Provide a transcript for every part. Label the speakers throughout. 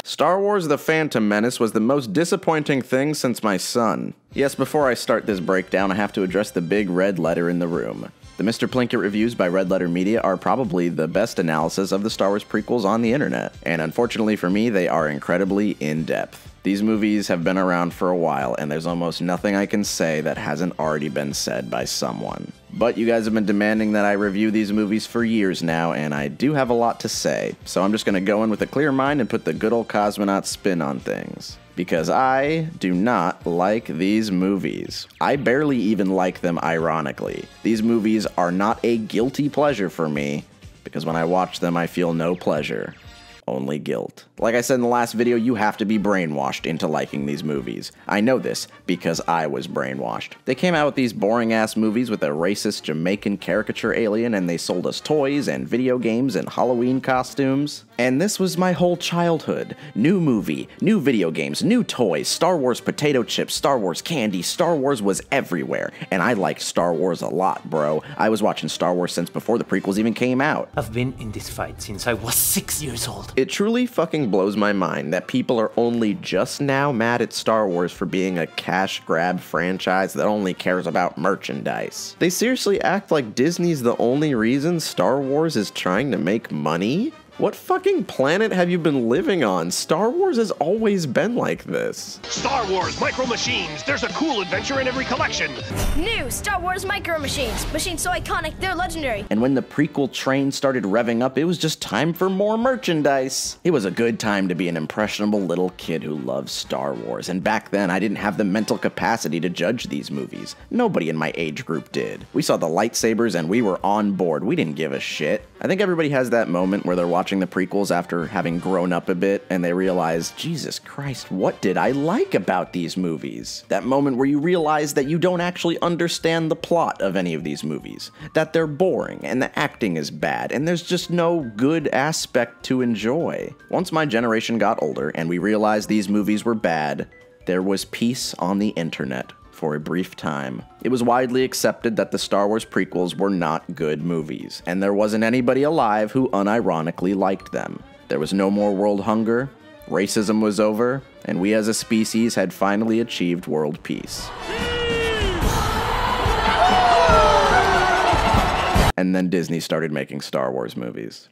Speaker 1: Star Wars The Phantom Menace was the most disappointing thing since my son. Yes, before I start this breakdown, I have to address the big red letter in the room. The Mr. Plinkett reviews by Red Letter Media are probably the best analysis of the Star Wars prequels on the internet, and unfortunately for me, they are incredibly in-depth. These movies have been around for a while, and there's almost nothing I can say that hasn't already been said by someone. But you guys have been demanding that I review these movies for years now, and I do have a lot to say, so I'm just gonna go in with a clear mind and put the good old cosmonaut spin on things. Because I do not like these movies. I barely even like them ironically. These movies are not a guilty pleasure for me, because when I watch them I feel no pleasure. Only guilt. Like I said in the last video, you have to be brainwashed into liking these movies. I know this because I was brainwashed. They came out with these boring ass movies with a racist Jamaican caricature alien, and they sold us toys and video games and Halloween costumes. And this was my whole childhood. New movie, new video games, new toys, Star Wars potato chips, Star Wars candy, Star Wars was everywhere. And I liked Star Wars a lot, bro. I was watching Star Wars since before the prequels even came out.
Speaker 2: I've been in this fight since I was 6 years old.
Speaker 1: It truly fucking blows my mind that people are only just now mad at Star Wars for being a cash grab franchise that only cares about merchandise. They seriously act like Disney's the only reason Star Wars is trying to make money? What fucking planet have you been living on? Star Wars has always been like this.
Speaker 3: Star Wars Micro Machines. There's a cool adventure in every collection.
Speaker 4: New Star Wars Micro Machines. Machines so iconic, they're legendary.
Speaker 1: And when the prequel train started revving up, it was just time for more merchandise. It was a good time to be an impressionable little kid who loves Star Wars. And back then, I didn't have the mental capacity to judge these movies. Nobody in my age group did. We saw the lightsabers and we were on board. We didn't give a shit. I think everybody has that moment where they're watching the prequels after having grown up a bit and they realize, Jesus Christ, what did I like about these movies? That moment where you realize that you don't actually understand the plot of any of these movies, that they're boring and the acting is bad and there's just no good aspect to enjoy. Once my generation got older and we realized these movies were bad, there was peace on the internet. For a brief time. It was widely accepted that the Star Wars prequels were not good movies, and there wasn't anybody alive who unironically liked them. There was no more world hunger, racism was over, and we as a species had finally achieved world peace. And then Disney started making Star Wars movies.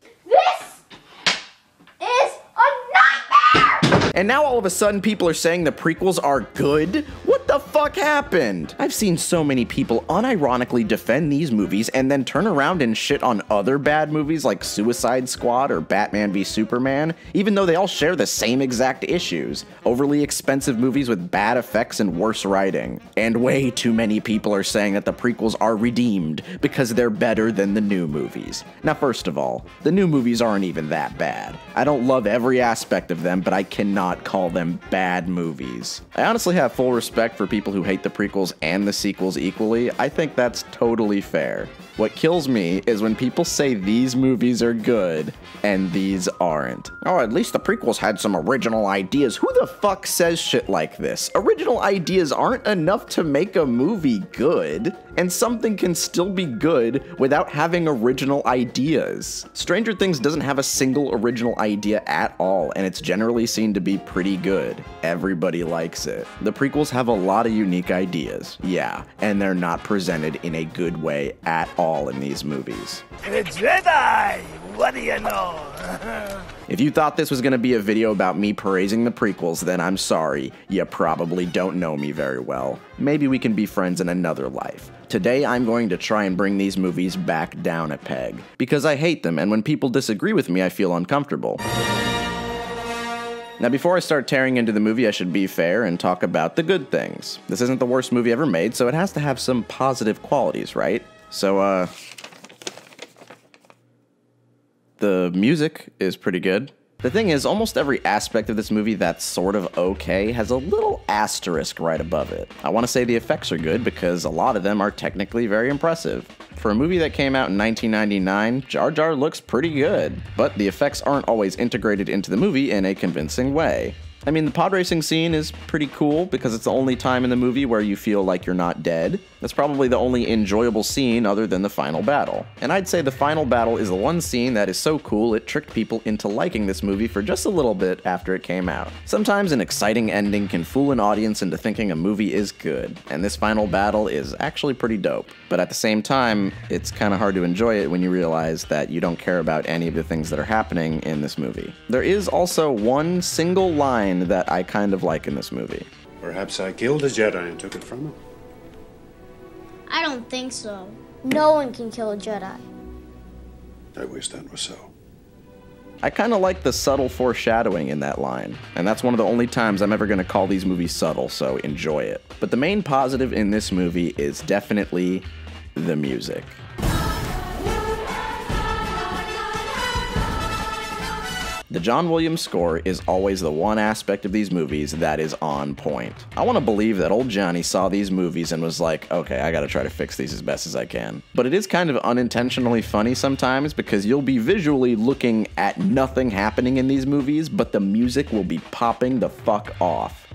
Speaker 1: And now all of a sudden people are saying the prequels are good? What the fuck happened? I've seen so many people unironically defend these movies and then turn around and shit on other bad movies like Suicide Squad or Batman v Superman, even though they all share the same exact issues. Overly expensive movies with bad effects and worse writing. And way too many people are saying that the prequels are redeemed because they're better than the new movies. Now first of all, the new movies aren't even that bad. I don't love every aspect of them, but I cannot call them bad movies. I honestly have full respect for people who hate the prequels and the sequels equally. I think that's totally fair. What kills me is when people say these movies are good and these aren't. Oh, at least the prequels had some original ideas. Who the fuck says shit like this? Original ideas aren't enough to make a movie good, and something can still be good without having original ideas. Stranger Things doesn't have a single original idea at all, and it's generally seen to be pretty good. Everybody likes it. The prequels have a lot of unique ideas, yeah, and they're not presented in a good way at all in these movies.
Speaker 5: The Jedi! What do you know?
Speaker 1: If you thought this was going to be a video about me praising the prequels, then I'm sorry. You probably don't know me very well. Maybe we can be friends in another life. Today I'm going to try and bring these movies back down a peg. Because I hate them, and when people disagree with me, I feel uncomfortable. Now before I start tearing into the movie, I should be fair and talk about the good things. This isn't the worst movie ever made, so it has to have some positive qualities, right? So, the music is pretty good. The thing is, almost every aspect of this movie that's sort of okay has a little asterisk right above it. I want to say the effects are good because a lot of them are technically very impressive. For a movie that came out in 1999, Jar Jar looks pretty good, but the effects aren't always integrated into the movie in a convincing way. I mean, the pod racing scene is pretty cool because it's the only time in the movie where you feel like you're not dead. That's probably the only enjoyable scene other than the final battle. And I'd say the final battle is the one scene that is so cool it tricked people into liking this movie for just a little bit after it came out. Sometimes an exciting ending can fool an audience into thinking a movie is good, and this final battle is actually pretty dope. But at the same time, it's kind of hard to enjoy it when you realize that you don't care about any of the things that are happening in this movie. There is also one single line that I kind of like in this movie.
Speaker 6: Perhaps I killed a Jedi and took it from him.
Speaker 4: I don't think so. No one can kill a Jedi.
Speaker 6: I wish that was so.
Speaker 1: I kind of like the subtle foreshadowing in that line, and that's one of the only times I'm ever going to call these movies subtle, so enjoy it. But the main positive in this movie is definitely the music. The John Williams score is always the one aspect of these movies that is on point. I want to believe that old Johnny saw these movies and was like, okay, I gotta try to fix these as best as I can. But it is kind of unintentionally funny sometimes because you'll be visually looking at nothing happening in these movies, but the music will be popping the fuck off.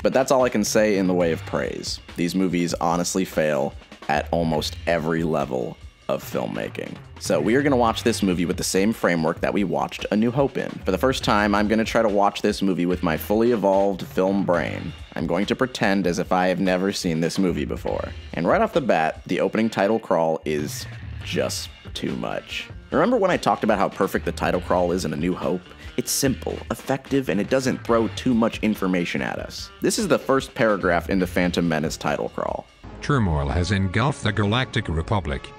Speaker 1: But that's all I can say in the way of praise. These movies honestly fail at almost every level of filmmaking. So we are going to watch this movie with the same framework that we watched A New Hope in. For the first time, I'm going to try to watch this movie with my fully evolved film brain. I'm going to pretend as if I have never seen this movie before. And right off the bat, the opening title crawl is just too much. Remember when I talked about how perfect the title crawl is in A New Hope? It's simple, effective, and it doesn't throw too much information at us. This is the first paragraph in the Phantom Menace title crawl.
Speaker 7: Turmoil has engulfed the Galactic Republic.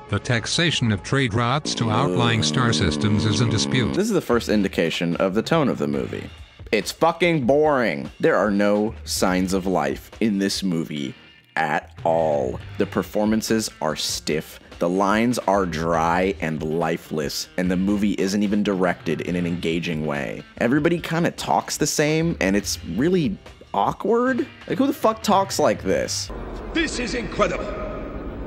Speaker 7: The taxation of trade routes to outlying star systems is in dispute.
Speaker 1: This is the first indication of the tone of the movie. It's fucking boring. There are no signs of life in this movie at all. The performances are stiff. The lines are dry and lifeless, and the movie isn't even directed in an engaging way. Everybody kind of talks the same, and it's really awkward. Like, who the fuck talks like this?
Speaker 8: This is incredible.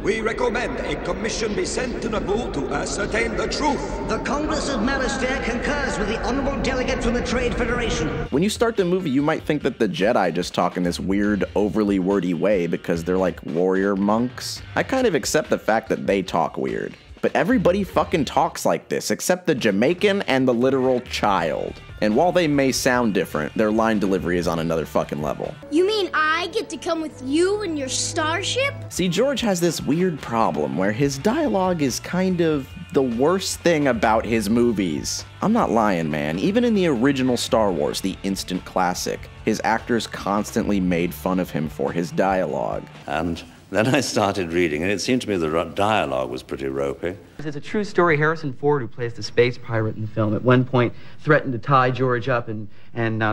Speaker 8: We recommend a commission be sent to Naboo to ascertain the truth.
Speaker 9: The Congress of Malastare concurs with the honorable delegate from the Trade Federation.
Speaker 1: When you start the movie, you might think that the Jedi just talk in this weird, overly wordy way because they're like warrior monks. I kind of accept the fact that they talk weird. But everybody fucking talks like this, except the Jamaican and the literal child. And while they may sound different, their line delivery is on another fucking level.
Speaker 4: You mean I get to come with you in your starship?
Speaker 1: See, George has this weird problem where his dialogue is kind of the worst thing about his movies. I'm not lying, man. Even in the original Star Wars, the instant classic, his actors constantly made fun of him for his dialogue.
Speaker 10: And then I started reading, and it seemed to me the dialogue was pretty ropey.
Speaker 11: It's a true story. Harrison Ford, who plays the space pirate in the film, at one point threatened to tie George up and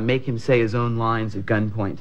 Speaker 11: make him say his own lines at gunpoint.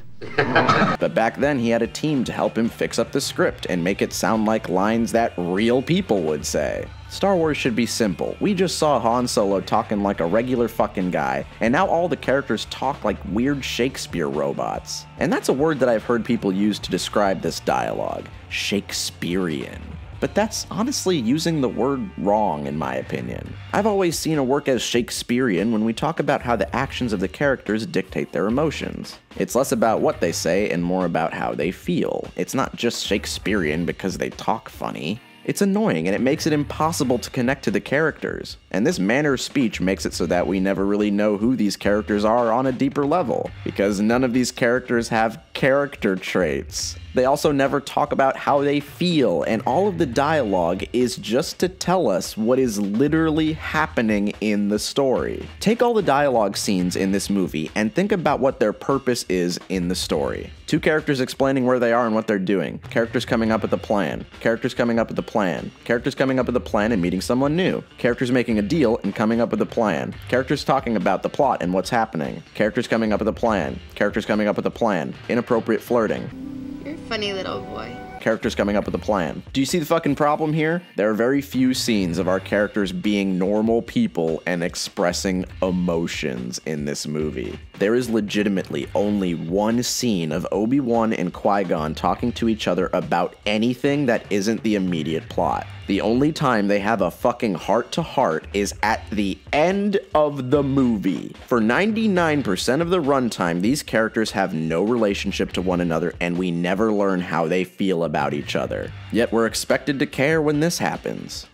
Speaker 1: But back then, he had a team to help him fix up the script and make it sound like lines that real people would say. Star Wars should be simple. We just saw Han Solo talking like a regular fucking guy, and now all the characters talk like weird Shakespeare robots. And that's a word that I've heard people use to describe this dialogue. Shakespearean. But that's honestly using the word wrong, in my opinion. I've always seen a work as Shakespearean when we talk about how the actions of the characters dictate their emotions. It's less about what they say and more about how they feel. It's not just Shakespearean because they talk funny. It's annoying, and it makes it impossible to connect to the characters. And this manner of speech makes it so that we never really know who these characters are on a deeper level, because none of these characters have character traits. They also never talk about how they feel, and all of the dialogue is just to tell us what is literally happening in the story. Take all the dialogue scenes in this movie and think about what their purpose is in the story. Two characters explaining where they are and what they're doing. Characters coming up with a plan. Characters coming up with a plan. Characters coming up with a plan and meeting someone new. Characters making a deal and coming up with a plan. Characters talking about the plot and what's happening. Characters coming up with a plan. Characters coming up with a plan. Inappropriate flirting.
Speaker 12: You're a funny little boy.
Speaker 1: characters coming up with a plan. Do you see the fucking problem here? There are very few scenes of our characters being normal people and expressing emotions in this movie. There is legitimately only one scene of Obi-Wan and Qui-Gon talking to each other about anything that isn't the immediate plot. The only time they have a fucking heart-to-heart is at the end of the movie. For 99% of the runtime, these characters have no relationship to one another, and we never learn how they feel about each other. Yet we're expected to care when this happens.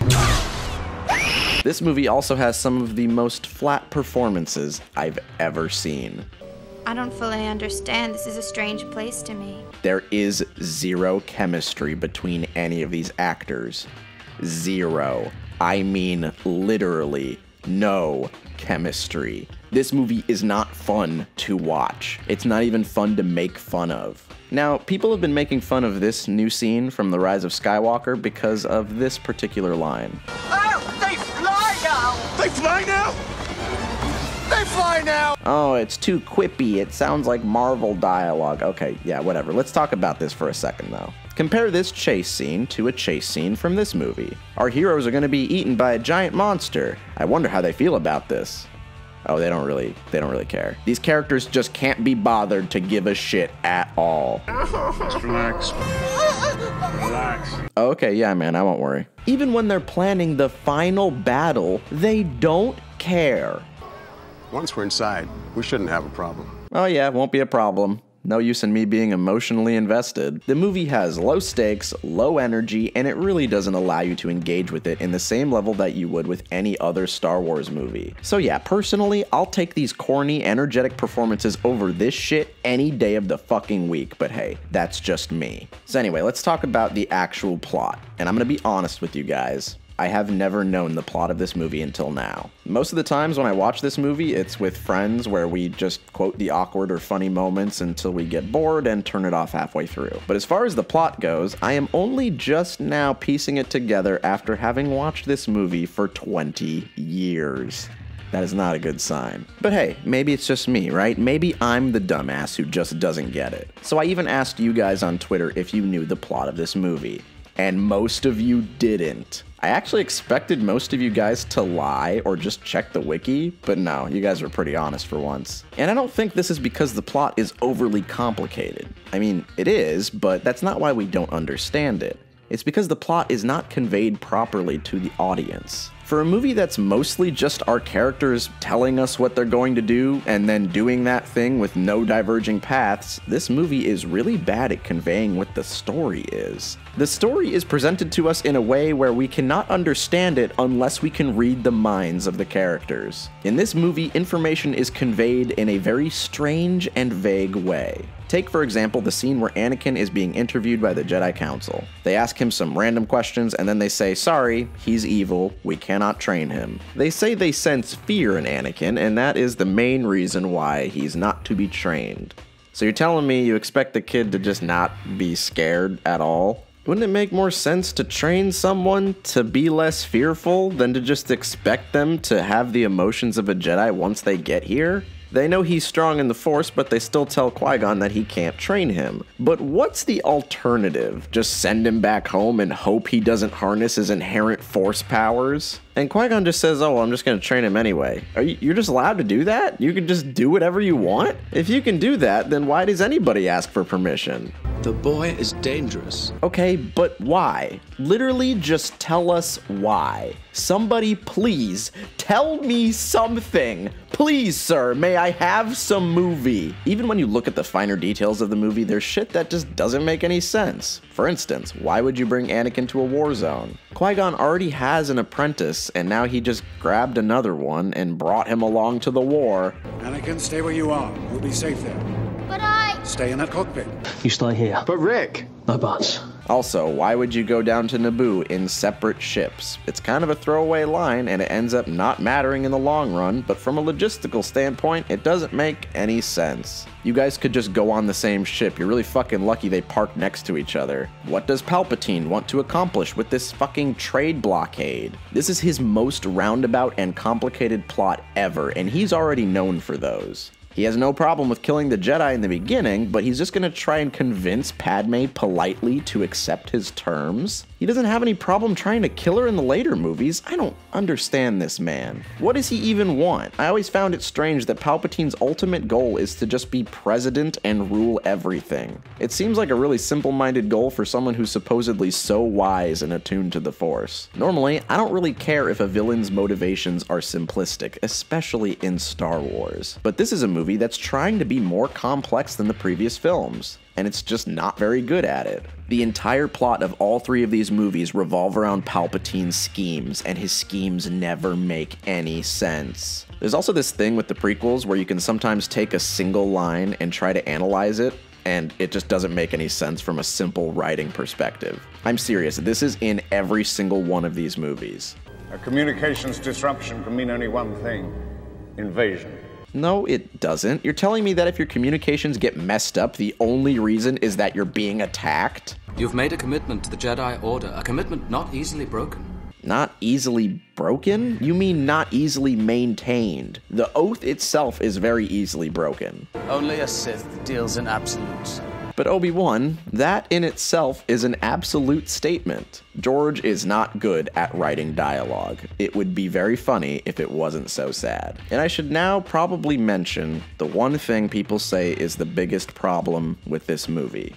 Speaker 1: This movie also has some of the most flat performances I've ever seen.
Speaker 12: I don't fully understand. This is a strange place to me.
Speaker 1: There is zero chemistry between any of these actors. Zero. I mean, literally, no chemistry. This movie is not fun to watch. It's not even fun to make fun of. Now, people have been making fun of this new scene from The Rise of Skywalker because of this particular line.
Speaker 5: Oh, they fly now! They fly now? They fly now!
Speaker 1: Oh, it's too quippy. It sounds like Marvel dialogue. Okay, yeah, whatever. Let's talk about this for a second, though. Compare this chase scene to a chase scene from this movie. Our heroes are going to be eaten by a giant monster. I wonder how they feel about this. Oh, they don't really care. These characters just can't be bothered to give a shit at all.
Speaker 6: Just relax. Relax.
Speaker 1: Okay, yeah, man, I won't worry. Even when they're planning the final battle, they don't care.
Speaker 6: Once we're inside, we shouldn't have a problem.
Speaker 1: Oh yeah, won't be a problem. No use in me being emotionally invested. The movie has low stakes, low energy, and it really doesn't allow you to engage with it in the same level that you would with any other Star Wars movie. So yeah, personally, I'll take these corny, energetic performances over this shit any day of the fucking week, but hey, that's just me. So anyway, let's talk about the actual plot, and I'm gonna be honest with you guys. I have never known the plot of this movie until now. Most of the times when I watch this movie, it's with friends where we just quote the awkward or funny moments until we get bored and turn it off halfway through. But as far as the plot goes, I am only just now piecing it together after having watched this movie for 20 years. That is not a good sign. But hey, maybe it's just me, right? Maybe I'm the dumbass who just doesn't get it. So I even asked you guys on Twitter if you knew the plot of this movie, and most of you didn't. I actually expected most of you guys to lie or just check the wiki, but no, you guys were pretty honest for once. And I don't think this is because the plot is overly complicated. I mean, it is, but that's not why we don't understand it. It's because the plot is not conveyed properly to the audience. For a movie that's mostly just our characters telling us what they're going to do and then doing that thing with no diverging paths, this movie is really bad at conveying what the story is. The story is presented to us in a way where we cannot understand it unless we can read the minds of the characters. In this movie, information is conveyed in a very strange and vague way. Take, for example, the scene where Anakin is being interviewed by the Jedi Council. They ask him some random questions and then they say, sorry, he's evil, we cannot train him. They say they sense fear in Anakin, and that is the main reason why he's not to be trained. So you're telling me you expect the kid to just not be scared at all? Wouldn't it make more sense to train someone to be less fearful than to just expect them to have the emotions of a Jedi once they get here? They know he's strong in the Force, but they still tell Qui-Gon that he can't train him. But what's the alternative? Just send him back home and hope he doesn't harness his inherent Force powers? And Qui-Gon just says, oh, well, I'm just going to train him anyway. You're just allowed to do that? You can just do whatever you want? If you can do that, then why does anybody ask for permission?
Speaker 13: The boy is dangerous.
Speaker 1: Okay, but why? Literally just tell us why. Somebody please tell me something. Please, sir, may I have some movie? Even when you look at the finer details of the movie, there's shit that just doesn't make any sense. For instance, why would you bring Anakin to a war zone? Qui-Gon already has an apprentice, and now he just grabbed another one and brought him along to the war.
Speaker 6: Anakin, stay where you are. You'll be safe there.
Speaker 4: But I...
Speaker 6: Stay in that cockpit.
Speaker 13: You stay here.
Speaker 5: But Rick!
Speaker 13: No buts.
Speaker 1: Also, why would you go down to Naboo in separate ships? It's kind of a throwaway line, and it ends up not mattering in the long run, but from a logistical standpoint, it doesn't make any sense. You guys could just go on the same ship. You're really fucking lucky they park next to each other. What does Palpatine want to accomplish with this fucking trade blockade? This is his most roundabout and complicated plot ever, and he's already known for those. He has no problem with killing the Jedi in the beginning, but he's just gonna try and convince Padme politely to accept his terms. He doesn't have any problem trying to kill her in the later movies. I don't understand this man. What does he even want? I always found it strange that Palpatine's ultimate goal is to just be president and rule everything. It seems like a really simple-minded goal for someone who's supposedly so wise and attuned to the Force. Normally, I don't really care if a villain's motivations are simplistic, especially in Star Wars. But this is a movie that's trying to be more complex than the previous films, and it's just not very good at it. The entire plot of all three of these movies revolve around Palpatine's schemes, and his schemes never make any sense. There's also this thing with the prequels where you can sometimes take a single line and try to analyze it, and it just doesn't make any sense from a simple writing perspective. I'm serious, this is in every single one of these movies.
Speaker 6: A communications disruption can mean only one thing: invasion.
Speaker 1: No, it doesn't. You're telling me that if your communications get messed up, the only reason is that you're being attacked?
Speaker 13: You've made a commitment to the Jedi Order, a commitment not easily broken.
Speaker 1: Not easily broken? You mean not easily maintained. The oath itself is very easily broken.
Speaker 13: Only a Sith deals in absolutes.
Speaker 1: But Obi-Wan, that in itself is an absolute statement. George is not good at writing dialogue. It would be very funny if it wasn't so sad. And I should now probably mention the one thing people say is the biggest problem with this movie: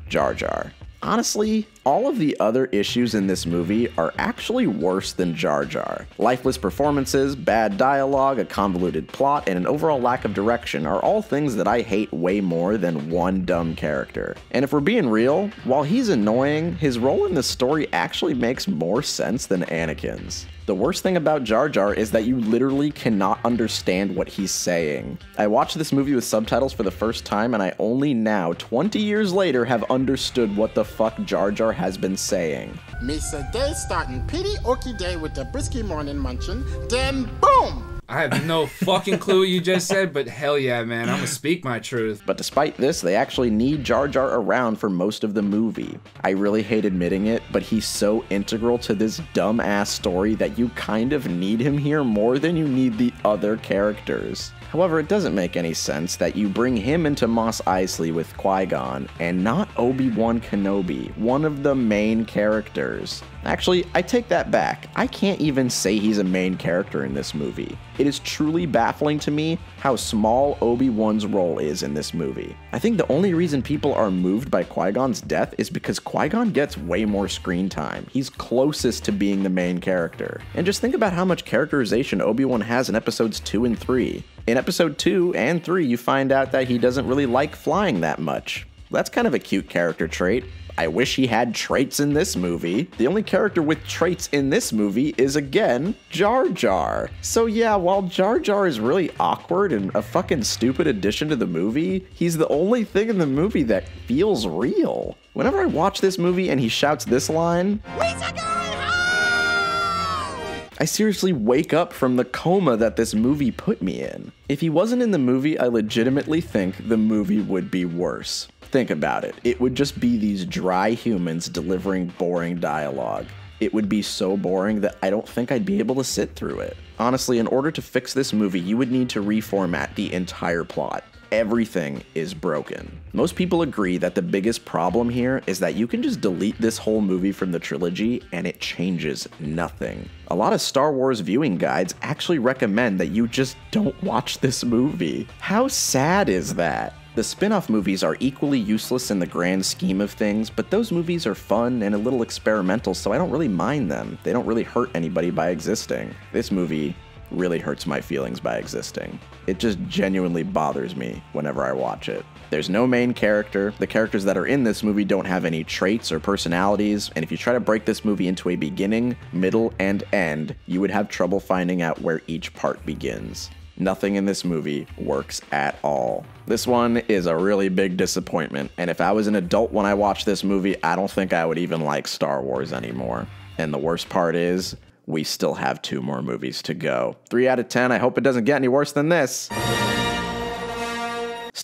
Speaker 1: Jar Jar. Honestly, all of the other issues in this movie are actually worse than Jar Jar. Lifeless performances, bad dialogue, a convoluted plot, and an overall lack of direction are all things that I hate way more than one dumb character. And if we're being real, while he's annoying, his role in the story actually makes more sense than Anakin's. The worst thing about Jar Jar is that you literally cannot understand what he's saying. I watched this movie with subtitles for the first time, and I only now, 20 years later, have understood what the fuck Jar Jar has been saying.
Speaker 14: Me say day starting pity okie day with the brisky morning munchin', then boom!
Speaker 15: I have no fucking clue what you just said, but hell yeah, man, I'm gonna speak my truth.
Speaker 1: But despite this, they actually need Jar Jar around for most of the movie. I really hate admitting it, but he's so integral to this dumb-ass story that you kind of need him here more than you need the other characters. However, it doesn't make any sense that you bring him into Mos Eisley with Qui-Gon and not Obi-Wan Kenobi, one of the main characters. Actually, I take that back. I can't even say he's a main character in this movie. It is truly baffling to me how small Obi-Wan's role is in this movie. I think the only reason people are moved by Qui-Gon's death is because Qui-Gon gets way more screen time. He's closest to being the main character. And just think about how much characterization Obi-Wan has in episodes 2 and 3. In episode 2 and 3, you find out that he doesn't really like flying that much. That's kind of a cute character trait. I wish he had traits in this movie. The only character with traits in this movie is, again, Jar Jar. So yeah, while Jar Jar is really awkward and a fucking stupid addition to the movie, he's the only thing in the movie that feels real. Whenever I watch this movie and he shouts this line, I seriously wake up from the coma that this movie put me in. If he wasn't in the movie, I legitimately think the movie would be worse. Think about it. It would just be these dry humans delivering boring dialogue. It would be so boring that I don't think I'd be able to sit through it. Honestly, in order to fix this movie, you would need to reformat the entire plot. Everything is broken. Most people agree that the biggest problem here is that you can just delete this whole movie from the trilogy and it changes nothing. A lot of Star Wars viewing guides actually recommend that you just don't watch this movie. How sad is that? The spin-off movies are equally useless in the grand scheme of things, but those movies are fun and a little experimental, so I don't really mind them. They don't really hurt anybody by existing. This movie really hurts my feelings by existing. It just genuinely bothers me whenever I watch it. There's no main character, the characters that are in this movie don't have any traits or personalities, and if you try to break this movie into a beginning, middle, and end, you would have trouble finding out where each part begins. Nothing in this movie works at all. This one is a really big disappointment, and if I was an adult when I watched this movie, I don't think I would even like Star Wars anymore. And the worst part is, we still have 2 more movies to go. 3 out of 10, I hope it doesn't get any worse than this.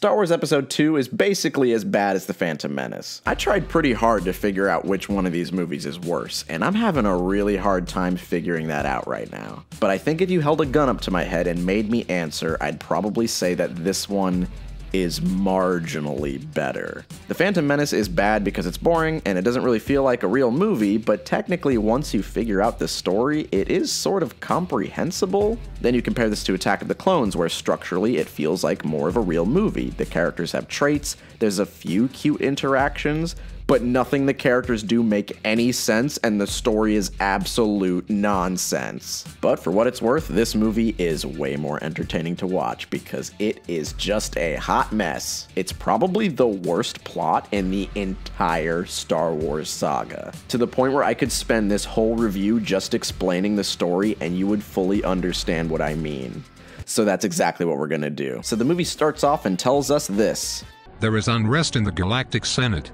Speaker 1: Star Wars Episode 2 is basically as bad as The Phantom Menace. I tried pretty hard to figure out which one of these movies is worse, and I'm having a really hard time figuring that out right now. But I think if you held a gun up to my head and made me answer, I'd probably say that this one is marginally better. The Phantom Menace is bad because it's boring and it doesn't really feel like a real movie, but technically once you figure out the story, it is sort of comprehensible. Then you compare this to Attack of the Clones, where structurally it feels like more of a real movie. The characters have traits, there's a few cute interactions, but nothing the characters do make any sense, and the story is absolute nonsense. But for what it's worth, this movie is way more entertaining to watch because it is just a hot mess. It's probably the worst plot in the entire Star Wars saga, to the point where I could spend this whole review just explaining the story and you would fully understand what I mean. So that's exactly what we're gonna do. So the movie starts off and tells us this.
Speaker 7: There is unrest in the Galactic Senate.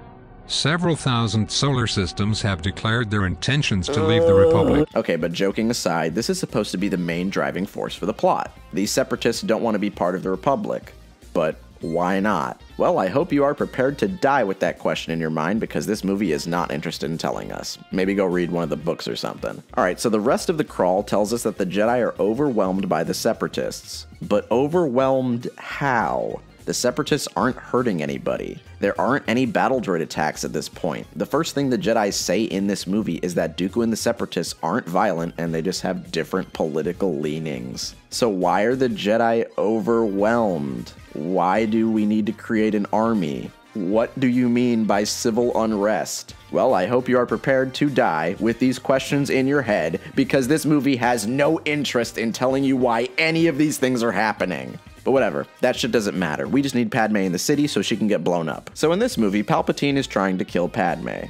Speaker 7: Several thousand solar systems have declared their intentions to leave the Republic.
Speaker 1: Okay, but joking aside, this is supposed to be the main driving force for the plot. These separatists don't want to be part of the Republic. But why not? Well, I hope you are prepared to die with that question in your mind, because this movie is not interested in telling us. Maybe go read one of the books or something. Alright, so the rest of the crawl tells us that the Jedi are overwhelmed by the separatists. But overwhelmed how? The separatists aren't hurting anybody. There aren't any battle droid attacks at this point. The first thing the Jedi say in this movie is that Dooku and the separatists aren't violent and they just have different political leanings. So why are the Jedi overwhelmed? Why do we need to create an army? What do you mean by civil unrest? Well, I hope you are prepared to die with these questions in your head, because this movie has no interest in telling you why any of these things are happening. But whatever, that shit doesn't matter. We just need Padme in the city so she can get blown up. So in this movie, Palpatine is trying to kill Padme.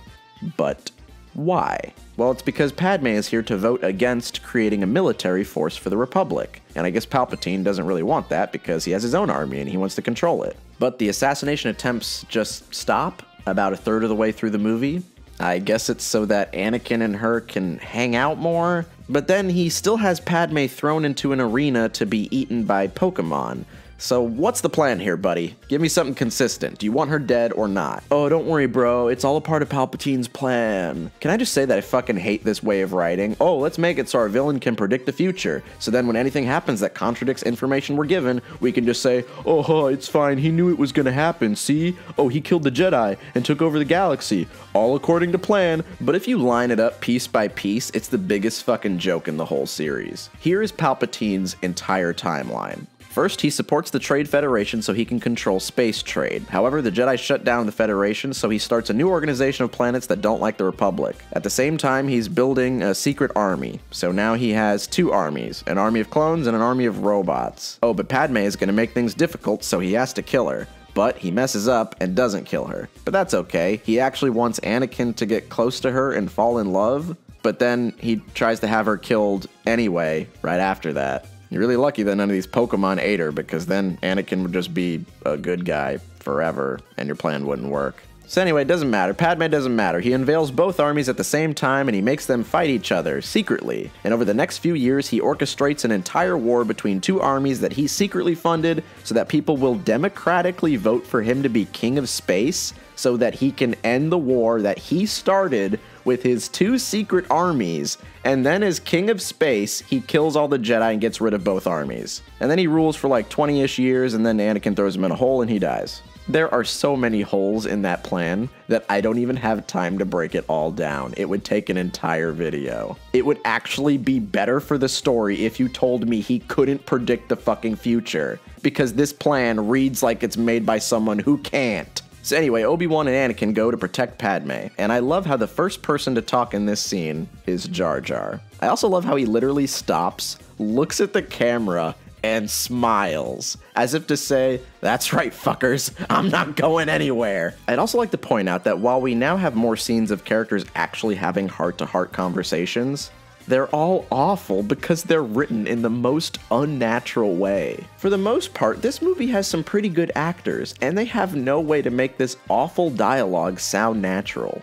Speaker 1: But why? Well, it's because Padme is here to vote against creating a military force for the Republic. And I guess Palpatine doesn't really want that because he has his own army and he wants to control it. But the assassination attempts just stop about a third of the way through the movie. I guess it's so that Anakin and her can hang out more. But then he still has Padme thrown into an arena to be eaten by Pokemon. So what's the plan here, buddy? Give me something consistent. Do you want her dead or not? Oh, don't worry, bro. It's all a part of Palpatine's plan. Can I just say that I fucking hate this way of writing? Oh, let's make it so our villain can predict the future. So then when anything happens that contradicts information we're given, we can just say, oh, it's fine. He knew it was gonna happen. See? Oh, he killed the Jedi and took over the galaxy. All according to plan. But if you line it up piece by piece, it's the biggest fucking joke in the whole series. Here is Palpatine's entire timeline. First, he supports the Trade Federation so he can control space trade. However, the Jedi shut down the Federation, so he starts a new organization of planets that don't like the Republic. At the same time, he's building a secret army. So now he has two armies, an army of clones and an army of robots. Oh, but Padme is going to make things difficult, so he has to kill her. But he messes up and doesn't kill her. But that's okay. He actually wants Anakin to get close to her and fall in love, but then he tries to have her killed anyway right after that. You're really lucky that none of these Pokemon ate her, because then Anakin would just be a good guy forever, and your plan wouldn't work. So anyway, it doesn't matter. Padme doesn't matter. He unveils both armies at the same time, and he makes them fight each other, secretly. And over the next few years, he orchestrates an entire war between two armies that he secretly funded, so that people will democratically vote for him to be king of space, so that he can end the war that he started with his two secret armies, and then as king of space, he kills all the Jedi and gets rid of both armies. And then he rules for like 20-ish years, and then Anakin throws him in a hole and he dies. There are so many holes in that plan that I don't even have time to break it all down. It would take an entire video. It would actually be better for the story if you told me he couldn't predict the fucking future, because this plan reads like it's made by someone who can't. So anyway, Obi-Wan and Anakin go to protect Padme, and I love how the first person to talk in this scene is Jar Jar. I also love how he literally stops, looks at the camera, and smiles, as if to say, that's right, fuckers, I'm not going anywhere. I'd also like to point out that while we now have more scenes of characters actually having heart-to-heart conversations, they're all awful because they're written in the most unnatural way. For the most part, this movie has some pretty good actors, and they have no way to make this awful dialogue sound natural.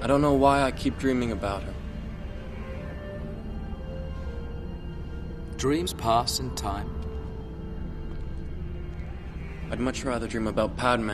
Speaker 13: I don't know why I keep dreaming about her. Dreams pass in time. I'd much rather dream about Padme.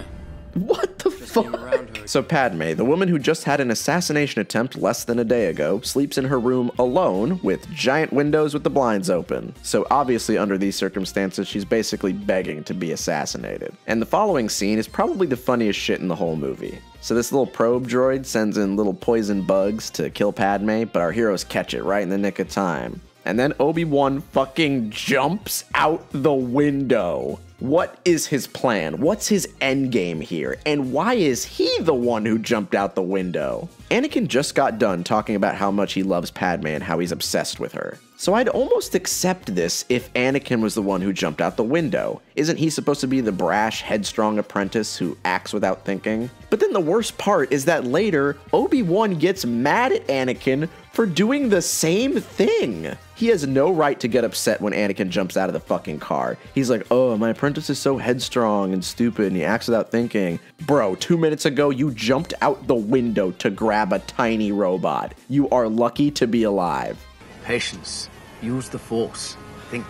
Speaker 1: What the fuck? So Padme, the woman who just had an assassination attempt less than a day ago, sleeps in her room alone with giant windows with the blinds open. So obviously under these circumstances, she's basically begging to be assassinated. And the following scene is probably the funniest shit in the whole movie. So this little probe droid sends in little poison bugs to kill Padme, but our heroes catch it right in the nick of time. And then Obi-Wan fucking jumps out the window. What is his plan? What's his endgame here? And why is he the one who jumped out the window? Anakin just got done talking about how much he loves Padme and how he's obsessed with her. So I'd almost accept this if Anakin was the one who jumped out the window. Isn't he supposed to be the brash, headstrong apprentice who acts without thinking? But then the worst part is that later, Obi-Wan gets mad at Anakin for doing the same thing. He has no right to get upset when Anakin jumps out of the fucking car. He's like, oh, my apprentice is so headstrong and stupid and he acts without thinking. Bro, 2 minutes ago, you jumped out the window to grab a tiny robot. You are lucky to be alive.
Speaker 16: Patience. Use the Force. Think.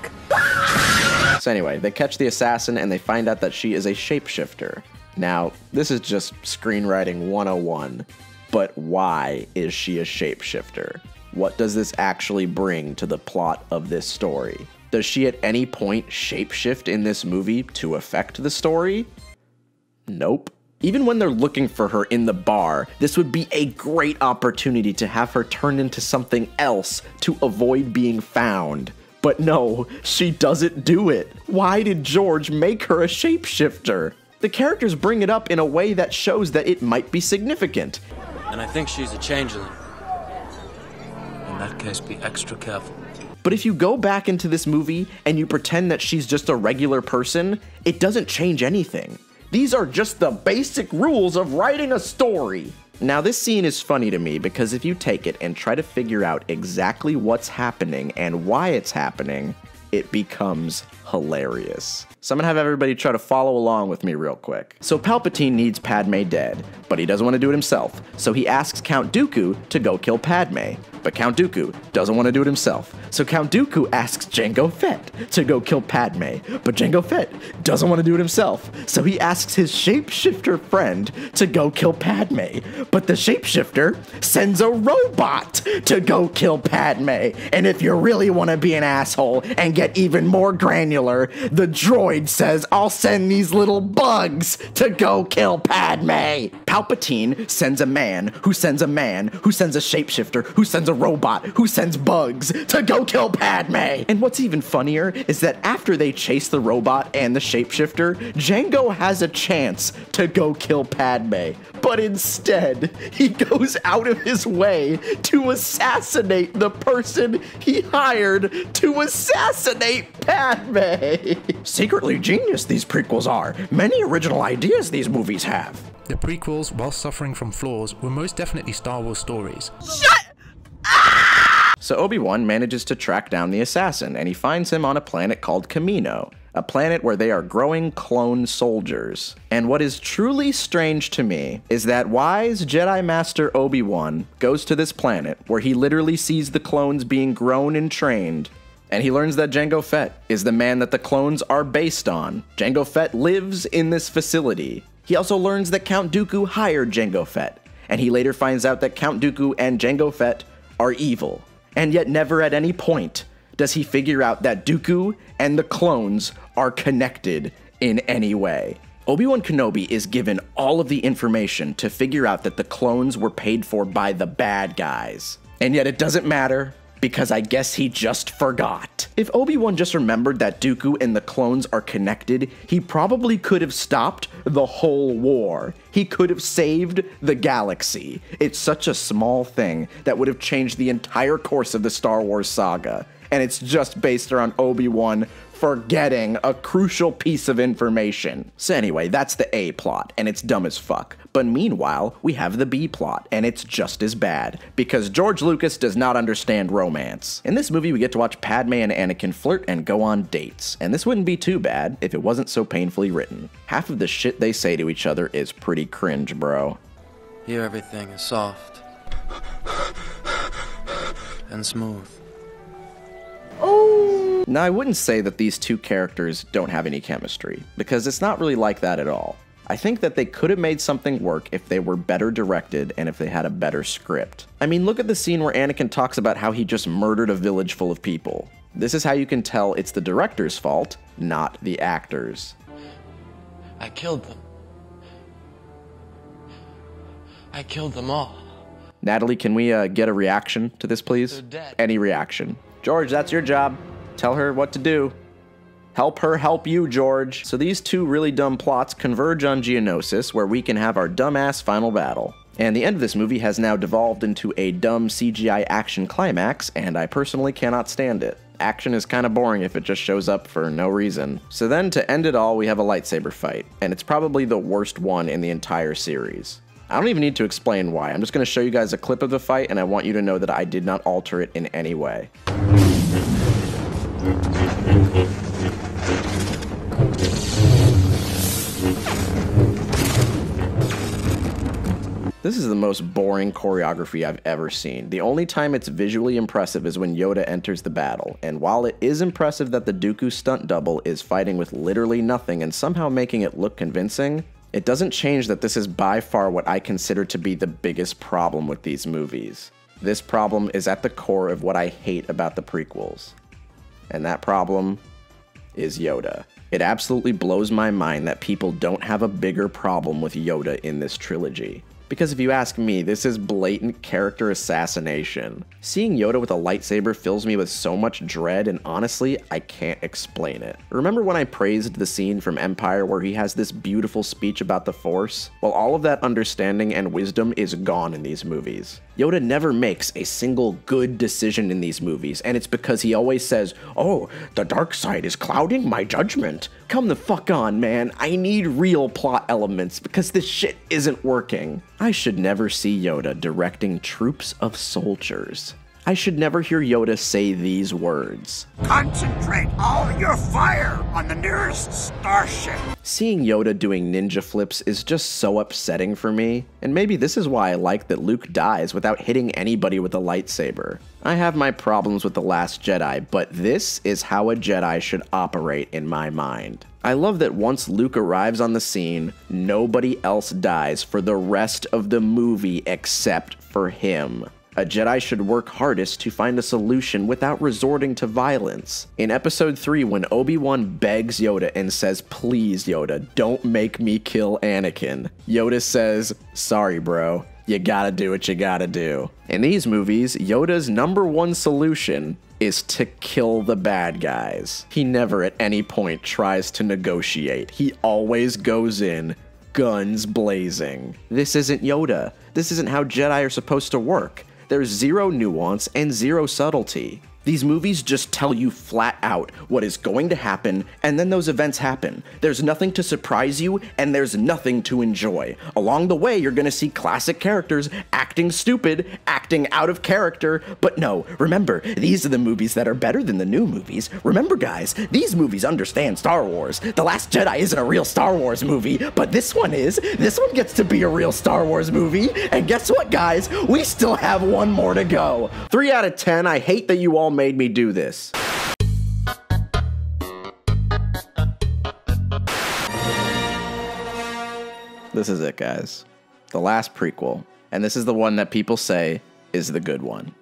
Speaker 1: So anyway, they catch the assassin and they find out that she is a shapeshifter. Now, this is just screenwriting 101, but why is she a shapeshifter? What does this actually bring to the plot of this story? Does she at any point shapeshift in this movie to affect the story? Nope. Even when they're looking for her in the bar, this would be a great opportunity to have her turn into something else to avoid being found. But no, she doesn't do it. Why did George make her a shapeshifter? The characters bring it up in a way that shows that it might be significant.
Speaker 13: And I think she's a changeling. In that case, be extra careful.
Speaker 1: But if you go back into this movie and you pretend that she's just a regular person, it doesn't change anything. These are just the basic rules of writing a story. Now this scene is funny to me because if you take it and try to figure out exactly what's happening and why it's happening, it becomes hilarious. So I'm gonna have everybody try to follow along with me real quick. So Palpatine needs Padme dead, but he doesn't want to do it himself, so he asks Count Dooku to go kill Padme. But Count Dooku doesn't want to do it himself, so Count Dooku asks Jango Fett to go kill Padme. But Jango Fett doesn't want to do it himself, so he asks his shapeshifter friend to go kill Padme. But the shapeshifter sends a robot to go kill Padme. And if you really want to be an asshole and get even more granular, the droid says, I'll send these little bugs to go kill Padme. Palpatine sends a man who sends a man who sends a shapeshifter who sends a robot who sends bugs to go kill Padme. And what's even funnier is that after they chase the robot and the shapeshifter, Jango has a chance to go kill Padme. But instead, he goes out of his way to assassinate the person he hired to assassinate Padme. Secretly genius, these prequels are. Many original ideas these movies have.
Speaker 17: The prequels, while suffering from flaws, were most definitely Star Wars stories.
Speaker 1: So Obi-Wan manages to track down the assassin, and he finds him on a planet called Kamino, a planet where they are growing clone soldiers. And what is truly strange to me is that wise Jedi Master Obi-Wan goes to this planet where he literally sees the clones being grown and trained, and he learns that Jango Fett is the man that the clones are based on. Jango Fett lives in this facility. He also learns that Count Dooku hired Jango Fett, and he later finds out that Count Dooku and Jango Fett are evil. And yet never at any point does he figure out that Dooku and the clones are connected in any way. Obi-Wan Kenobi is given all of the information to figure out that the clones were paid for by the bad guys. And yet it doesn't matter, because I guess he just forgot. If Obi-Wan just remembered that Dooku and the clones are connected, he probably could have stopped the whole war. He could have saved the galaxy. It's such a small thing that would have changed the entire course of the Star Wars saga. And it's just based around Obi-Wan forgetting a crucial piece of information. So anyway, that's the A plot, and it's dumb as fuck. But meanwhile, we have the B plot, and it's just as bad, because George Lucas does not understand romance. In this movie, we get to watch Padme and Anakin flirt and go on dates, and this wouldn't be too bad if it wasn't so painfully written. Half of the shit they say to each other is pretty cringe, bro.
Speaker 13: Here everything is soft and smooth.
Speaker 4: Oh!
Speaker 1: Now, I wouldn't say that these two characters don't have any chemistry, because it's not really like that at all. I think that they could have made something work if they were better directed and if they had a better script. I mean, look at the scene where Anakin talks about how he just murdered a village full of people. This is how you can tell it's the director's fault, not the actors.
Speaker 13: I killed them. I killed them all.
Speaker 1: Natalie, can we get a reaction to this, please?
Speaker 13: They're dead.
Speaker 1: Any reaction. George, that's your job. Tell her what to do. Help her help you, George. So these two really dumb plots converge on Geonosis, where we can have our dumbass final battle. And the end of this movie has now devolved into a dumb CGI action climax, and I personally cannot stand it. Action is kind of boring if it just shows up for no reason. So then, to end it all, we have a lightsaber fight, and it's probably the worst one in the entire series. I don't even need to explain why. I'm just going to show you guys a clip of the fight, and I want you to know that I did not alter it in any way. This is the most boring choreography I've ever seen. The only time it's visually impressive is when Yoda enters the battle, and while it is impressive that the Dooku stunt double is fighting with literally nothing and somehow making it look convincing, it doesn't change that this is by far what I consider to be the biggest problem with these movies. This problem is at the core of what I hate about the prequels. And that problem is Yoda. It absolutely blows my mind that people don't have a bigger problem with Yoda in this trilogy. Because if you ask me, this is blatant character assassination. Seeing Yoda with a lightsaber fills me with so much dread, and honestly, I can't explain it. Remember when I praised the scene from Empire where he has this beautiful speech about the Force? Well, all of that understanding and wisdom is gone in these movies. Yoda never makes a single good decision in these movies, and it's because he always says, "Oh, the dark side is clouding my judgment." Come the fuck on, man. I need real plot elements because this shit isn't working. I should never see Yoda directing troops of soldiers. I should never hear Yoda say these words.
Speaker 5: Concentrate all your fire on the nearest starship.
Speaker 1: Seeing Yoda doing ninja flips is just so upsetting for me, and maybe this is why I like that Luke dies without hitting anybody with a lightsaber. I have my problems with The Last Jedi, but this is how a Jedi should operate in my mind. I love that once Luke arrives on the scene, nobody else dies for the rest of the movie except for him. A Jedi should work hardest to find a solution without resorting to violence. In Episode 3, when Obi-Wan begs Yoda and says, "Please, Yoda, don't make me kill Anakin," Yoda says, "Sorry, bro. You gotta do what you gotta do." In these movies, Yoda's #1 solution is to kill the bad guys. He never at any point tries to negotiate. He always goes in, guns blazing. This isn't Yoda. This isn't how Jedi are supposed to work. There's zero nuance and zero subtlety. These movies just tell you flat out what is going to happen, and then those events happen. There's nothing to surprise you, and there's nothing to enjoy. Along the way, you're gonna see classic characters acting stupid, acting out of character, but no, remember, these are the movies that are better than the new movies. Remember, guys, these movies understand Star Wars. The Last Jedi isn't a real Star Wars movie, but this one is. This one gets to be a real Star Wars movie, and guess what, guys? We still have one more to go. 3 out of 10, I hate that you all made me do this. This is it, guys. The last prequel, and this is the one that people say is the good one.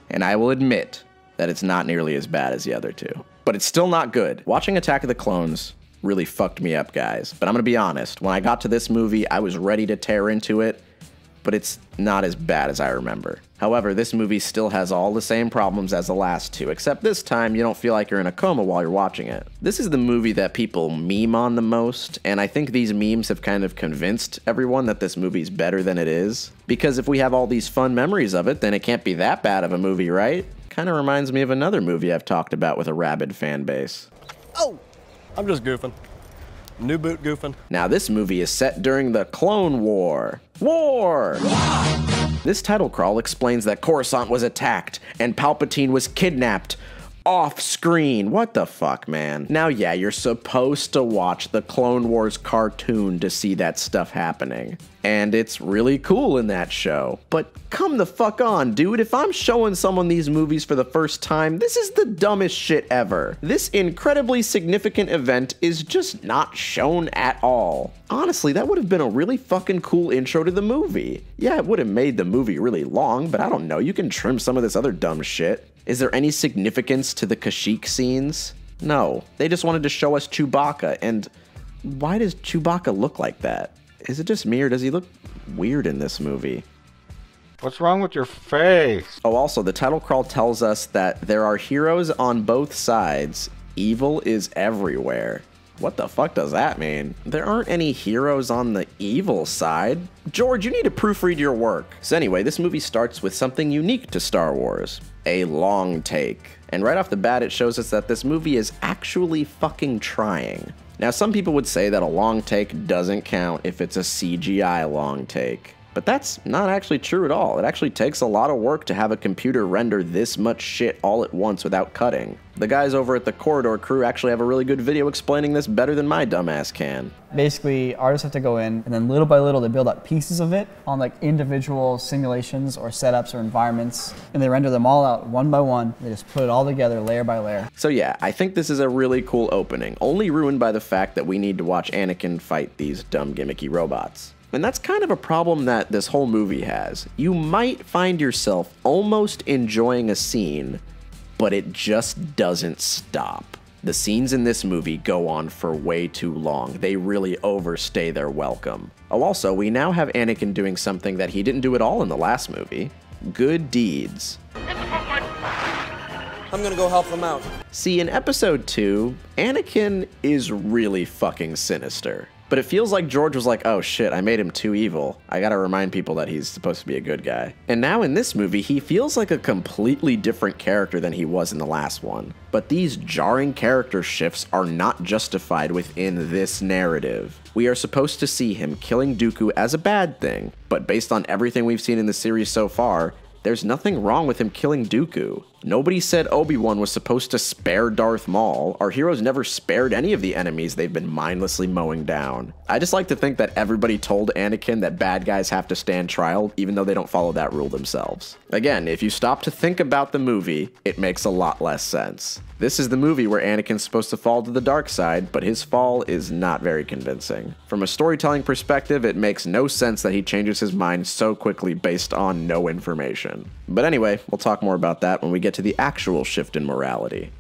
Speaker 1: And I will admit that it's not nearly as bad as the other two, but it's still not good. Watching Attack of the Clones really fucked me up, guys, but I'm gonna be honest. When I got to this movie, I was ready to tear into it, but it's not as bad as I remember. However, this movie still has all the same problems as the last two, except this time you don't feel like you're in a coma while you're watching it. This is the movie that people meme on the most, and I think these memes have kind of convinced everyone that this movie's better than it is. Because if we have all these fun memories of it, then it can't be that bad of a movie, right? Kind of reminds me of another movie I've talked about with a rabid fan base.
Speaker 18: Oh, I'm just goofing. New boot goofing.
Speaker 1: Now this movie is set during the Clone War. This title crawl explains that Coruscant was attacked and Palpatine was kidnapped. off screen. What the fuck, man? Now, yeah, you're supposed to watch the Clone Wars cartoon to see that stuff happening. And it's really cool in that show. But come the fuck on, dude. If I'm showing someone these movies for the first time, this is the dumbest shit ever. This incredibly significant event is just not shown at all. Honestly, that would have been a really fucking cool intro to the movie. Yeah, it would have made the movie really long, but I don't know, you can trim some of this other dumb shit. Is there any significance to the Kashyyyk scenes? No, they just wanted to show us Chewbacca, and why does Chewbacca look like that? Is it just me, or does he look weird in this movie?
Speaker 19: What's wrong with your face?
Speaker 1: Oh, also, the title crawl tells us that there are heroes on both sides. Evil is everywhere. What the fuck does that mean? There aren't any heroes on the evil side. George, you need to proofread your work. So anyway, this movie starts with something unique to Star Wars. A long take. And right off the bat, it shows us that this movie is actually fucking trying. Now, some people would say that a long take doesn't count if it's a CGI long take. But that's not actually true at all. It actually takes a lot of work to have a computer render this much shit all at once without cutting. The guys over at the Corridor crew actually have a really good video explaining this better than my dumbass can.
Speaker 20: Basically, artists have to go in, and then little by little they build up pieces of it on like individual simulations or setups or environments, and they render them all out one by one. They just put it all together layer by layer.
Speaker 1: So yeah, I think this is a really cool opening, only ruined by the fact that we need to watch Anakin fight these dumb gimmicky robots. And that's kind of a problem that this whole movie has. You might find yourself almost enjoying a scene, but it just doesn't stop. The scenes in this movie go on for way too long. They really overstay their welcome. Oh, also, we now have Anakin doing something that he didn't do at all in the last movie. Good deeds.
Speaker 13: I'm gonna go help them out.
Speaker 1: See, in episode 2, Anakin is really fucking sinister. But it feels like George was like, oh shit, I made him too evil. I gotta remind people that he's supposed to be a good guy. And now in this movie, he feels like a completely different character than he was in the last one. But these jarring character shifts are not justified within this narrative. We are supposed to see him killing Dooku as a bad thing, but based on everything we've seen in the series so far, there's nothing wrong with him killing Dooku. Nobody said Obi-Wan was supposed to spare Darth Maul. Our heroes never spared any of the enemies they've been mindlessly mowing down. I just like to think that everybody told Anakin that bad guys have to stand trial, even though they don't follow that rule themselves. Again, if you stop to think about the movie, it makes a lot less sense. This is the movie where Anakin's supposed to fall to the dark side, but his fall is not very convincing. From a storytelling perspective, it makes no sense that he changes his mind so quickly based on no information. But anyway, we'll talk more about that when we get to the actual shift in morality.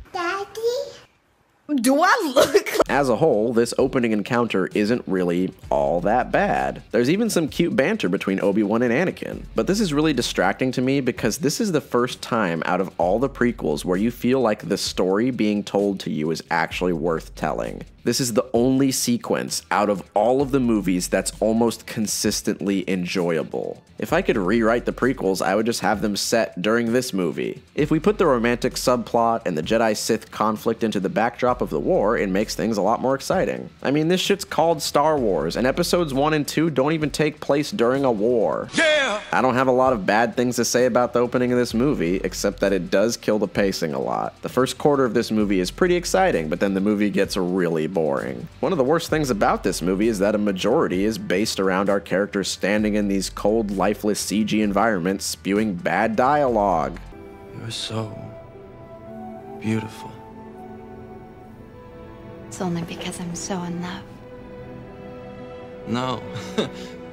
Speaker 21: Do I look?
Speaker 1: As a whole, this opening encounter isn't really all that bad. There's even some cute banter between Obi-Wan and Anakin. But this is really distracting to me because this is the first time out of all the prequels where you feel like the story being told to you is actually worth telling. This is the only sequence out of all of the movies that's almost consistently enjoyable. If I could rewrite the prequels, I would just have them set during this movie. If we put the romantic subplot and the Jedi-Sith conflict into the backdrop of the war, it makes things a lot more exciting. I mean, this shit's called Star Wars, and episodes 1 and 2 don't even take place during a war. Yeah! I don't have a lot of bad things to say about the opening of this movie, except that it does kill the pacing a lot. The first quarter of this movie is pretty exciting, but then the movie gets really boring. One of the worst things about this movie is that a majority is based around our characters standing in these cold, lifeless CG environments spewing bad dialogue.
Speaker 13: You're so beautiful.
Speaker 12: It's only because I'm so in love.
Speaker 13: No.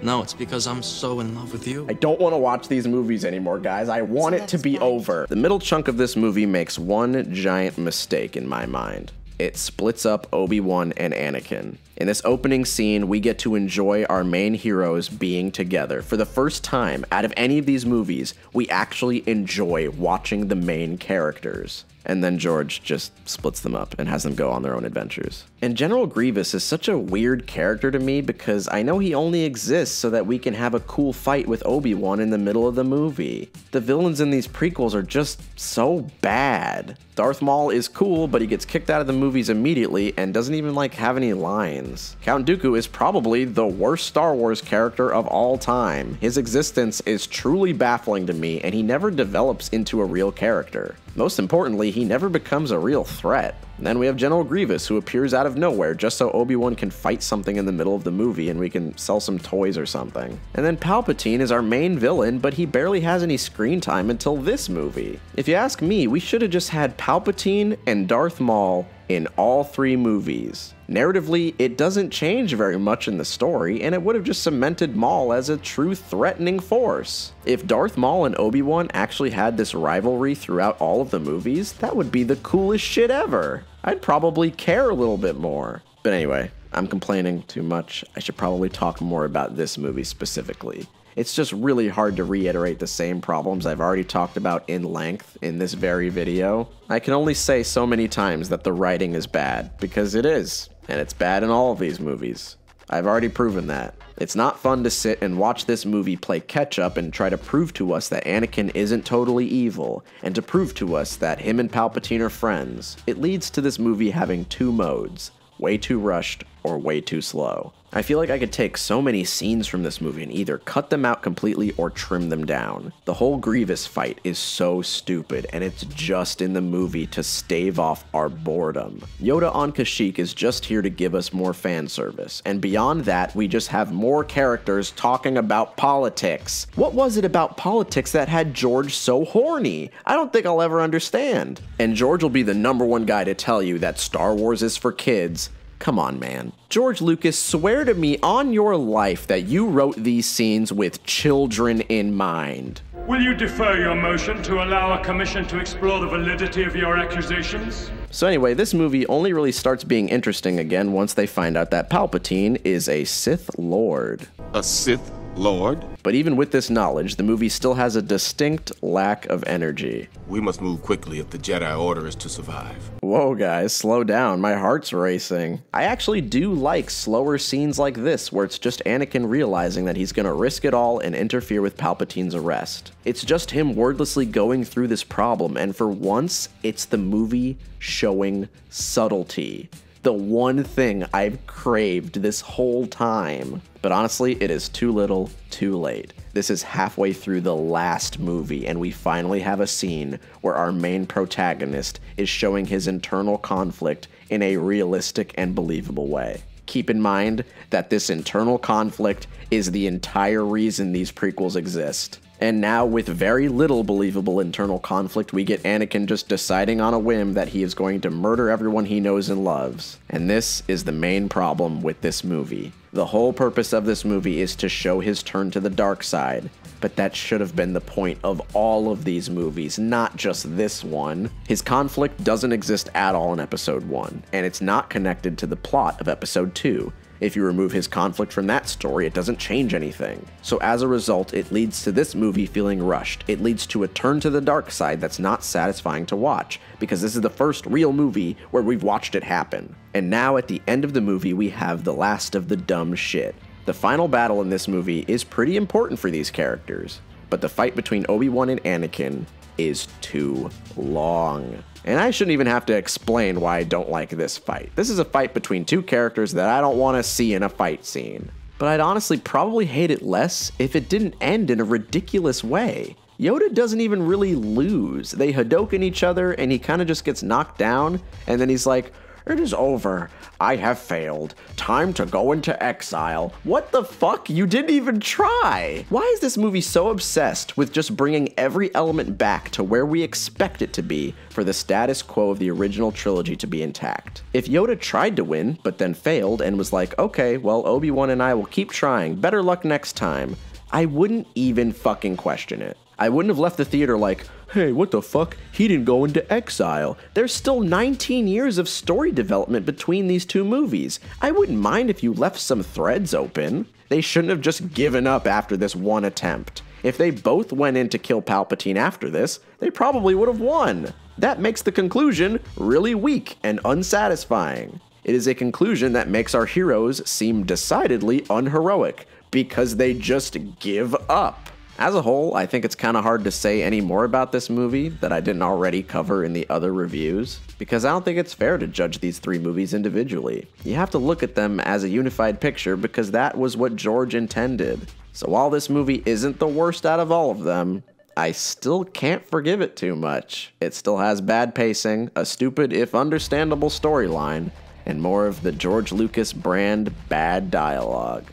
Speaker 13: No, it's because I'm so in love with you.
Speaker 1: I don't want to watch these movies anymore, guys. I want it to be over. The middle chunk of this movie makes one giant mistake in my mind. It splits up Obi-Wan and Anakin. In this opening scene, we get to enjoy our main heroes being together. For the first time out of any of these movies, we actually enjoy watching the main characters. And then George just splits them up and has them go on their own adventures. And General Grievous is such a weird character to me because I know he only exists so that we can have a cool fight with Obi-Wan in the middle of the movie. The villains in these prequels are just so bad. Darth Maul is cool, but he gets kicked out of the movies immediately and doesn't even like have any lines. Count Dooku is probably the worst Star Wars character of all time. His existence is truly baffling to me, and he never develops into a real character. Most importantly, he never becomes a real threat. Then we have General Grievous, who appears out of nowhere just so Obi-Wan can fight something in the middle of the movie and we can sell some toys or something. And then Palpatine is our main villain, but he barely has any screen time until this movie. If you ask me, we should have just had Palpatine and Darth Maul in all 3 movies. Narratively, it doesn't change very much in the story, and it would have just cemented Maul as a true threatening force. If Darth Maul and Obi-Wan actually had this rivalry throughout all of the movies, that would be the coolest shit ever. I'd probably care a little bit more. But anyway, I'm complaining too much. I should probably talk more about this movie specifically. It's just really hard to reiterate the same problems I've already talked about in length in this very video. I can only say so many times that the writing is bad, because it is, and it's bad in all of these movies. I've already proven that. It's not fun to sit and watch this movie play catch up and try to prove to us that Anakin isn't totally evil, and to prove to us that him and Palpatine are friends. It leads to this movie having 2 modes. Way too rushed or way too slow. I feel like I could take so many scenes from this movie and either cut them out completely or trim them down. The whole Grievous fight is so stupid, and it's just in the movie to stave off our boredom. Yoda on Kashyyyk is just here to give us more fan service, and beyond that, we just have more characters talking about politics. What was it about politics that had George so horny? I don't think I'll ever understand. And George will be the #1 guy to tell you that Star Wars is for kids. Come on, man. George Lucas, swear to me on your life that you wrote these scenes with children in mind.
Speaker 21: Will you defer your motion to allow a commission to explore the validity of your accusations?
Speaker 1: So anyway, this movie only really starts being interesting again once they find out that Palpatine is a Sith Lord.
Speaker 22: A Sith Lord?
Speaker 1: But even with this knowledge, the movie still has a distinct lack of energy.
Speaker 22: We must move quickly if the Jedi Order is to survive.
Speaker 1: Whoa guys, slow down, my heart's racing. I actually do like slower scenes like this, where it's just Anakin realizing that he's gonna risk it all and interfere with Palpatine's arrest. It's just him wordlessly going through this problem, and for once, it's the movie showing subtlety. The one thing I've craved this whole time. But honestly, it is too little, too late. This is halfway through the last movie, and we finally have a scene where our main protagonist is showing his internal conflict in a realistic and believable way. Keep in mind that this internal conflict is the entire reason these prequels exist. And now, with very little believable internal conflict, we get Anakin just deciding on a whim that he is going to murder everyone he knows and loves. And this is the main problem with this movie. The whole purpose of this movie is to show his turn to the dark side, but that should have been the point of all of these movies, not just this one. His conflict doesn't exist at all in Episode 1, and it's not connected to the plot of Episode 2. If you remove his conflict from that story, it doesn't change anything. So as a result, it leads to this movie feeling rushed. It leads to a turn to the dark side that's not satisfying to watch, because this is the first real movie where we've watched it happen. And now at the end of the movie, we have the last of the dumb shit. The final battle in this movie is pretty important for these characters, but the fight between Obi-Wan and Anakin is too long. And I shouldn't even have to explain why I don't like this fight. This is a fight between 2 characters that I don't want to see in a fight scene. But I'd honestly probably hate it less if it didn't end in a ridiculous way. Yoda doesn't even really lose. They Hadoken each other and he kind of just gets knocked down, and then he's like, "It is over. I have failed. Time to go into exile." What the fuck? You didn't even try! Why is this movie so obsessed with just bringing every element back to where we expect it to be for the status quo of the original trilogy to be intact? If Yoda tried to win, but then failed and was like, okay, well, Obi-Wan and I will keep trying, better luck next time, I wouldn't even fucking question it. I wouldn't have left the theater like, hey, what the fuck? He didn't go into exile. There's still 19 years of story development between these 2 movies. I wouldn't mind if you left some threads open. They shouldn't have just given up after this one attempt. If they both went in to kill Palpatine after this, they probably would have won. That makes the conclusion really weak and unsatisfying. It is a conclusion that makes our heroes seem decidedly unheroic, because they just give up. As a whole, I think it's kind of hard to say any more about this movie that I didn't already cover in the other reviews, because I don't think it's fair to judge these three movies individually. You have to look at them as a unified picture because that was what George intended. So while this movie isn't the worst out of all of them, I still can't forgive it too much. It still has bad pacing, a stupid if understandable storyline, and more of the George Lucas brand bad dialogue.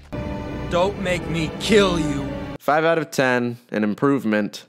Speaker 13: Don't make me kill you.
Speaker 1: 5 out of 10, an improvement,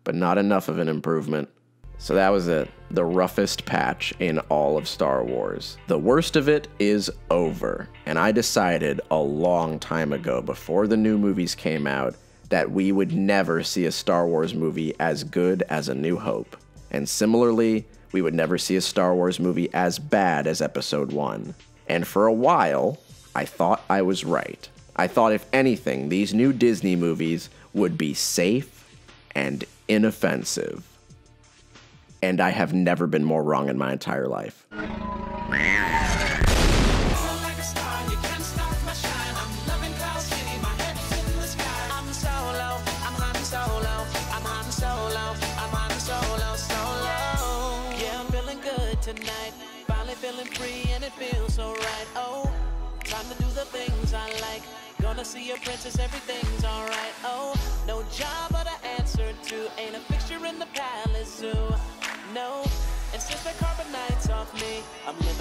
Speaker 1: but not enough of an improvement. So that was it, the roughest patch in all of Star Wars. The worst of it is over, and I decided a long time ago, before the new movies came out, that we would never see a Star Wars movie as good as A New Hope. And similarly, we would never see a Star Wars movie as bad as Episode 1. And for a while, I thought I was right. I thought if anything, these new Disney movies would be safe and inoffensive. And I have never been more wrong in my entire life.
Speaker 2: Tonight, finally feeling free and it feels so right. Oh, time to do the things I like. Gonna see a princess, everything's alright. Oh, no job but an answer to. Ain't a fixture in the palace zoo. No, and since the carbon nights off me, I'm living.